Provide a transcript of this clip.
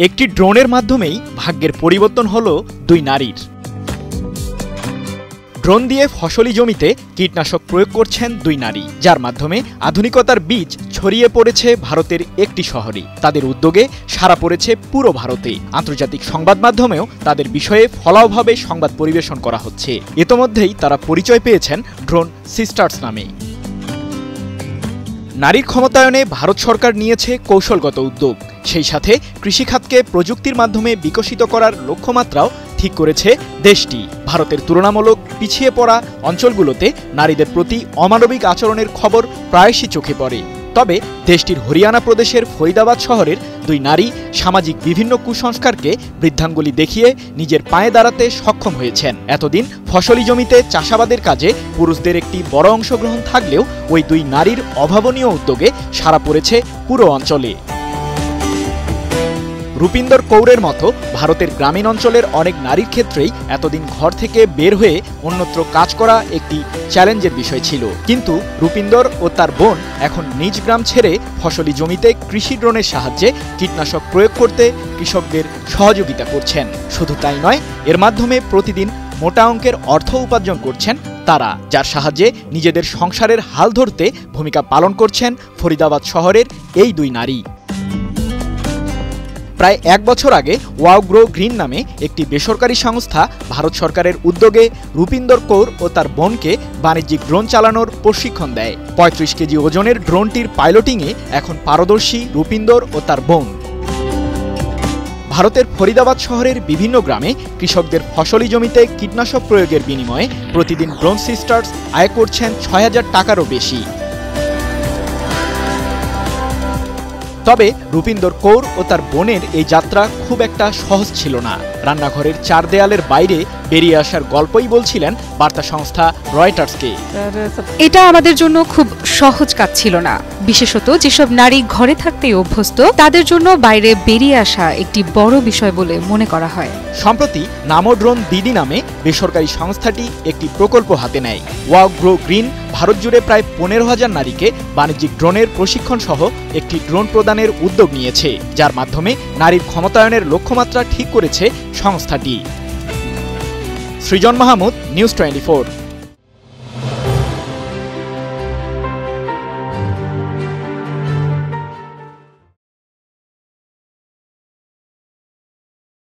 একটি ড্রোনের মাধ্যমেই ভাগ্যের পরিবর্তন হলো দুই নারীর। ড্রোন দিয়ে ফসলি জমিতে কীটনাশক প্রয়োগ করছেন দুই নারী, যার মাধ্যমে আধুনিকতার বীজ ছড়িয়ে পড়েছে ভারতের একটি শহরে। তাদের উদ্যোগে সাড়া পড়েছে পুরো ভারতে। আন্তর্জাতিক সংবাদ মাধ্যমেও তাদের বিষয়ে ফলাওভাবে সংবাদ পরিবেশন করা হচ্ছে। ইতোমধ্যেই তারা পরিচয় পেয়েছেন ড্রোন সিস্টার্স নামে। নারীর ক্ষমতায়নে ভারত সরকার নিয়েছে কৌশলগত উদ্যোগ, সেই সাথে কৃষিখাতকে প্রযুক্তির মাধ্যমে বিকশিত করার লক্ষ্যমাত্রাও ঠিক করেছে দেশটি। ভারতের তুলনামূলক পিছিয়ে পড়া অঞ্চলগুলোতে নারীদের প্রতি অমানবিক আচরণের খবর প্রায়শই চোখে পড়ে। তবে দেশটির হরিয়ানা প্রদেশের ফরিদাবাদ শহরের দুই নারী সামাজিক বিভিন্ন কুসংস্কারকে বৃদ্ধাঙ্গুলি দেখিয়ে নিজের পায়ে দাঁড়াতে সক্ষম হয়েছেন। এতদিন ফসলি জমিতে চাষাবাদের কাজে পুরুষদের একটি বড় অংশগ্রহণ থাকলেও ওই দুই নারীর অভাবনীয় উদ্যোগে সাড়া পড়েছে পুরো অঞ্চলে। রূপিন্দর কৌরের মতো ভারতের গ্রামীণ অঞ্চলের অনেক নারীর ক্ষেত্রেই এতদিন ঘর থেকে বের হয়ে অন্যত্র কাজ করা একটি চ্যালেঞ্জের বিষয় ছিল, কিন্তু রূপিন্দর ও তার বোন এখন নিজ গ্রাম ছেড়ে ফসলি জমিতে কৃষি ড্রোনের সাহায্যে কীটনাশক প্রয়োগ করতে কৃষকদের সহযোগিতা করছেন। শুধু তাই নয়, এর মাধ্যমে প্রতিদিন মোটা অঙ্কের অর্থ উপার্জন করছেন তারা, যার সাহায্যে নিজেদের সংসারের হাল ধরতে ভূমিকা পালন করছেন ফরিদাবাদ শহরের এই দুই নারী। প্রায় এক বছর আগে ওয়াও গ্রো গ্রিন নামে একটি বেসরকারি সংস্থা ভারত সরকারের উদ্যোগে রূপিন্দর কৌর ও তার বোনকে বাণিজ্যিক ড্রোন চালানোর প্রশিক্ষণ দেয়। ৩৫ কেজি ওজনের ড্রোনটির পাইলটিংয়ে এখন পারদর্শী রূপিন্দর ও তার বোন। ভারতের ফরিদাবাদ শহরের বিভিন্ন গ্রামে কৃষকদের ফসলি জমিতে কীটনাশক প্রয়োগের বিনিময়ে প্রতিদিন ড্রোন সিস্টার্স আয় করছেন ৬,০০০ টাকারও বেশি। তবে রূপিন্দর কৌর ও তার বোনের এই যাত্রা খুব একটা সহজ ছিল না। রান্নাঘরের চার দেয়ালের বাইরে বেরিয়ে আসার গল্পই বলছিলেন বার্তা সংস্থা রয়টার্সকে। এটা আমাদের জন্য খুব সহজ কাজ ছিল না, বিশেষত যেসব নারী ঘরে থাকতেই অভ্যস্ত তাদের জন্য বাইরে বেরিয়ে আসা একটি বড় বিষয় বলে মনে করা হয়। সম্প্রতি নামো ড্রোন দিদি নামে বেসরকারি সংস্থাটি একটি প্রকল্প হাতে নেয়। ওয়াও গ্রো গ্রিন ভারত জুড়ে প্রায় ১৫,০০০ নারীকে বাণিজ্যিক ড্রোনের প্রশিক্ষণ সহ একটি ড্রোন প্রদানের উদ্যোগ নিয়েছে, যার মাধ্যমে নারীর ক্ষমতায়নের লক্ষ্যমাত্রা ঠিক করেছে সংস্থাটি। সৃজন মাহমুদ, নিউজ 24।